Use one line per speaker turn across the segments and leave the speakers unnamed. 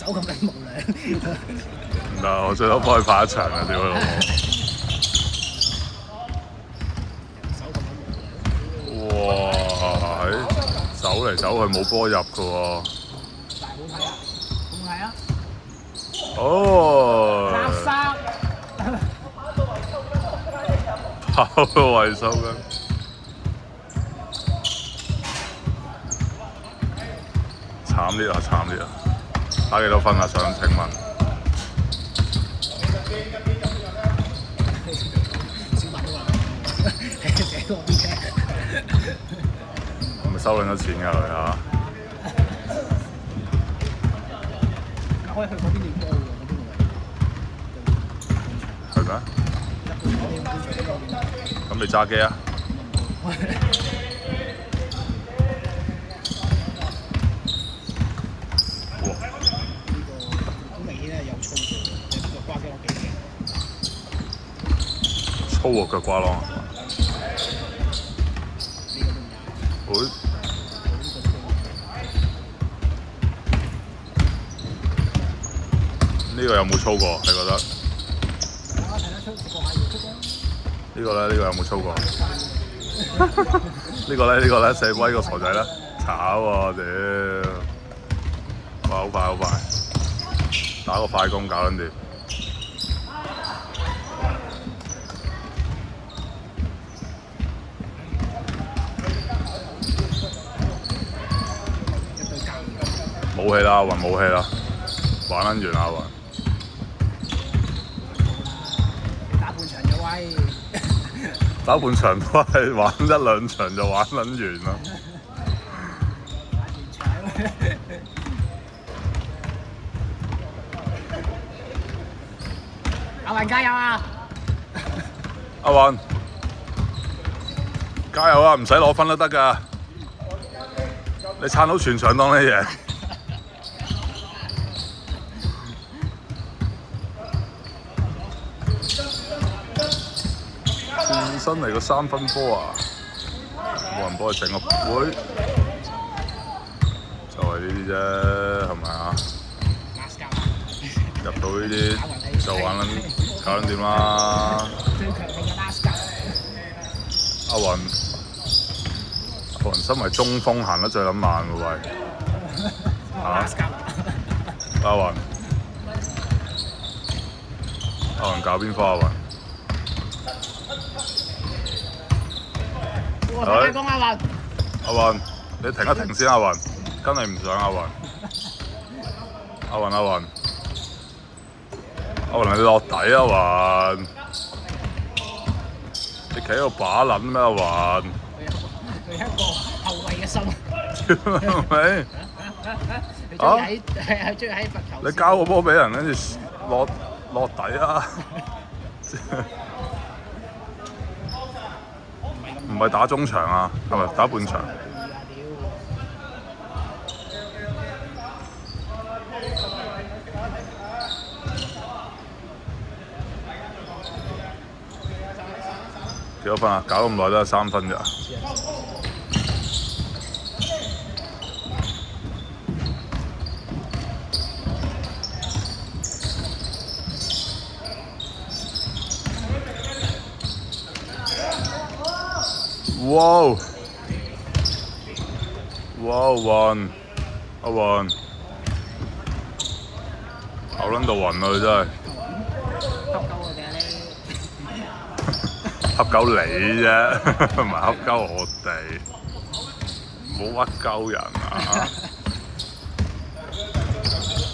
手咁緊無良。
唔得，我最多幫佢拍一場啊！屌佢老母！
手咁緊無良。
哇！走嚟走去冇波入嘅喎。
但係好睇啊！好睇啊！
哦！
垃
跑到維修緊。慘啲啊！慘啲啊！打幾多分啊？想請問？
小問啊嘛，寫嗰邊嘅。
係咪收緊咗錢㗎佢啊？
可以去嗰邊練波喎，嗰邊
係咩？咁你揸機啊？
好明顯係有操過嘅，腳瓜機攞幾勁。
粗喎腳瓜咯。
呢個都唔有。
會呢個有冇操過？你覺得？
睇得出個下要出
呢個咧？呢個有冇操過？呢個咧？射威個傻仔咧，炒喎屌！哇！好快好快，打個快攻搞撚掂。冇氣啦，阿雲冇氣啦，玩撚完阿雲。
打半場就威。
打半場都係玩一兩場就玩撚完啦。
打半場。阿雲加油啊！
阿雲，加油啊！唔使攞分都得㗎，你撐到全場當你贏。轉身嚟個3分波啊！冇人幫佢整個會，就係呢啲啫，係咪啊？入到呢啲就玩撚搞撚掂啦！
最強勁嘅 last
阿雲身為中鋒行得最撚慢喎喂！阿雲搞邊科阿雲？
我同你講阿雲，
阿雲，你停一停先，阿雲，跟你唔上阿雲。阿雲，你落底啊雲！你企喺度把撚咩阿雲？
佢一個後衞嘅心。
係咪？
佢中意喺罰球。
你交個波俾人，跟住落底啊！唔係打中場啊，係咪打半場？幾多分啊？搞咁耐都係3分咋？哇！雲，阿雲，牛撚到暈啊！佢真係。恰鳩你啫，唔係恰鳩我哋，唔好屈鳩人啊！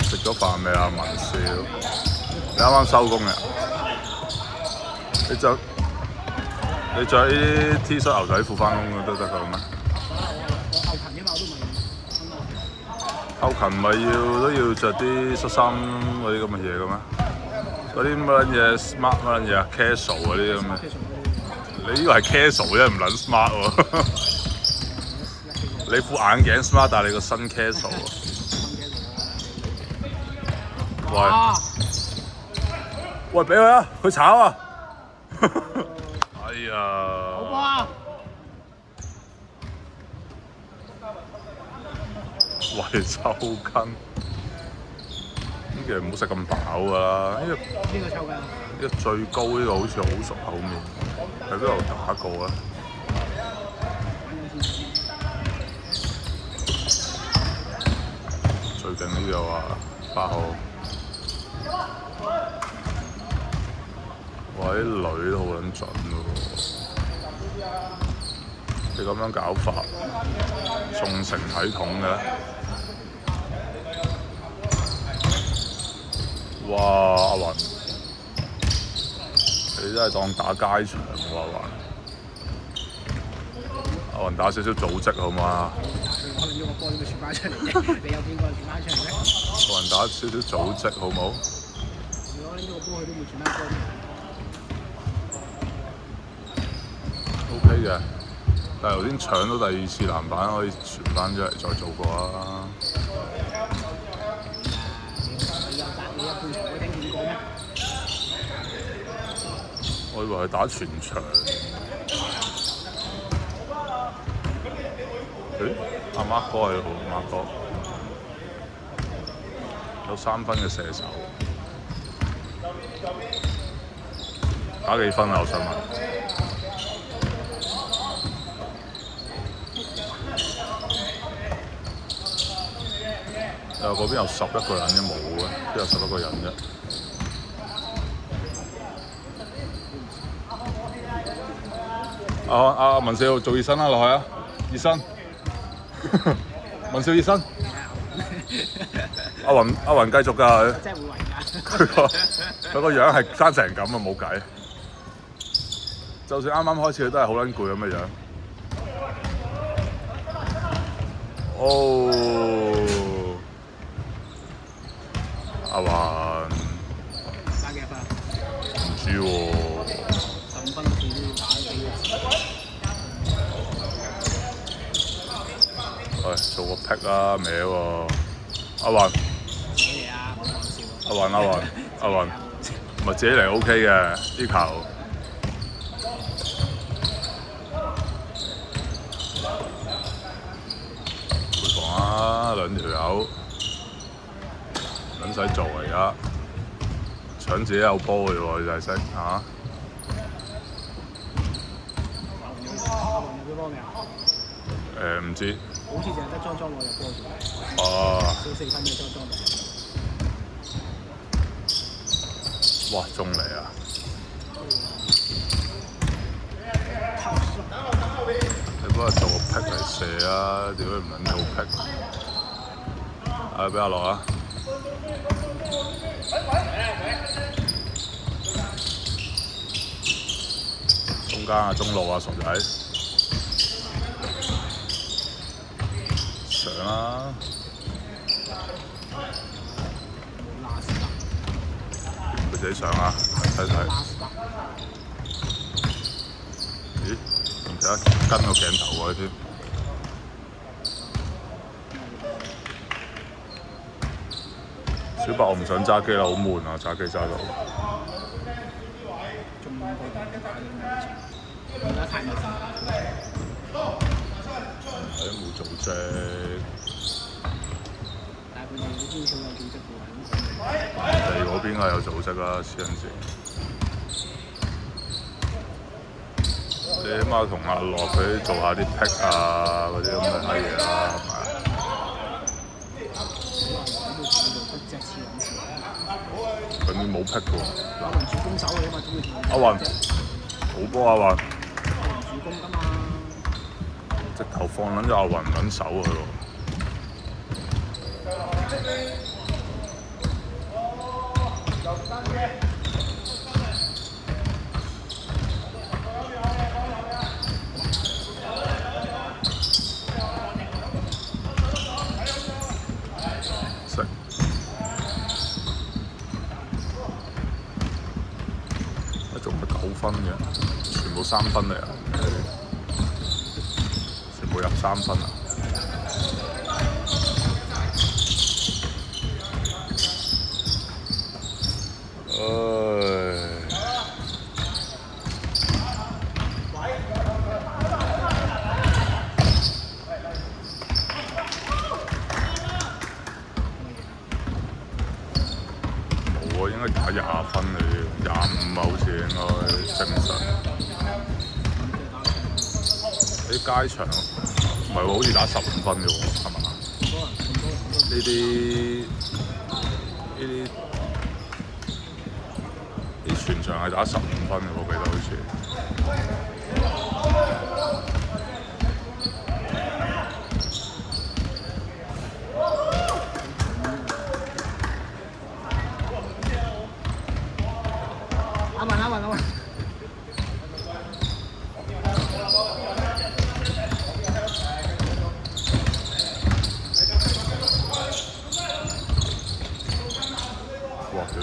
食咗飯未啊，文少？你啱啱收工嘅？你着呢啲 T 恤牛仔褲翻工都得㗎咩？
後勤啫嘛，我都未。
後勤咪都要着啲恤衫嗰啲咁嘅嘢嘅咩？嗰啲乜撚嘢 smart 乜撚嘢啊 casual 嗰啲咁嘅。你呢個係 casual 啫，唔撚 smart 喎。你副眼鏡 smart，但係你個身 casual 喎。喂，俾佢啊！佢炒啊！哎呀！
好波啊！
喂，抽筋！其實唔好食咁飽㗎啦。呢
邊個抽㗎？
個最高呢個好似好熟口面，喺邊度打過啊？最勁呢個話8號，哇！啲女都好撚準喎。你咁樣搞法，仲成體統嘅？哇！阿雲，你真係當打街場喎，阿雲。阿雲打少少組織好唔好啊？
我拎咗個波點會傳翻出嚟啫？你有邊個傳翻出嚟咧？
阿雲打少少組織好唔好？
如果拎咗個波，佢都會傳翻波。
OK 嘅，但係頭先搶到第2次籃板，可以傳翻出嚟再做過啊！
你一半場會聽見過咩？
我以為佢打全場。阿Mark哥係好，Mark哥有3分嘅射手，打幾分啊？我想問。嗰邊有11個人啫，冇嘅，邊有11個人啫？阿文少做熱身啦，落去啊！熱身，文少熱身。阿雲繼續㗎佢。
真係會圍㗎。
佢個樣係生成咁啊，冇計。就算啱啱開始，佢都係好撚攰咁嘅樣。哦，阿雲
打幾多分？
唔知喎。
15分好似都要打幾個字。
喂，做個 pick 啊，歪喎。阿雲。
寫嘢啊！唔講笑。
阿雲，咪自己嚟 OK 嘅啲球。回防啊，2條友，撚使做而家，搶自己有波嘅喎，就係識嚇。
入咗波未啊？
唔知。
好似淨係得莊攞入波啫。
哦。
少4分嘅莊。
哇！中嚟啊！你幫佢做個 pick 嚟射啊！點解唔撚做 pick？俾阿樂啊！中間啊，中路啊，傻仔上啦！佢自己上啊，睇睇。咦？唔記得跟個鏡頭過去添。小白，我唔想揸機啦，好悶啊！揸機揸到。
中國打嘅而家太密集。
係都冇組織。
但係佢哋嗰邊仲有組織嘅喎。
你嗰邊係有組織啦，黐撚線。你起碼同阿樂佢做下啲 pick 啊，嗰啲咁嘅嘢啦，係咪啊？佢面冇 pick 嘅喎。
阿雲主攻手嚟啊嘛，總會同
阿雲，好波阿雲。
阿雲主攻㗎嘛。
直頭放撚咗阿雲撚手佢喎。仲係9分嘅，全部3分嚟啊！全部入3分啊！街場，唔係喎，好似打15分嘅喎，係嘛？呢啲全場係打15分嘅，我記得好似。
啱啊！
哇短！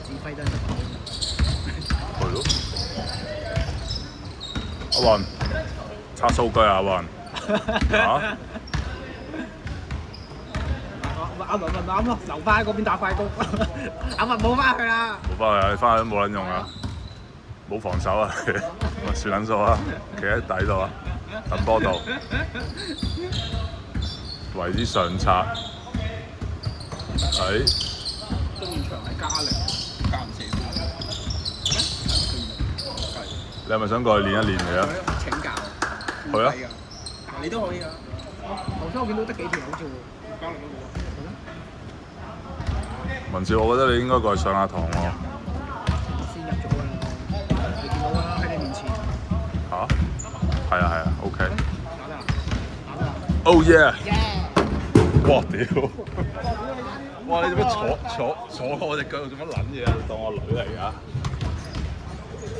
指揮真係
係咯。阿雲，刷數據啊，阿雲。嚇？
啱咯，留翻喺嗰邊打快攻，啱啊冇翻去啦。
冇翻去啊！你翻去都冇撚用啊！冇防守啊！咪算撚數啊！企喺底度啊，等波度，為之上策。係。
中現場係加力，加唔死
你係咪想過去練一練嚟啊？
請教。
去啊！
你都可以啊。頭先我見到得幾條好似喎，加力嗰個。
文少，我覺得你應該過去上下堂喎。
先入咗啦，你見到啦喺你面前。
嚇？係啊 ，OK。
打得啦，打得啦。
Oh yeah！ 哇屌！
哇！
哇你做乜坐我隻腳做乜撚嘢啊？當我女嚟㗎？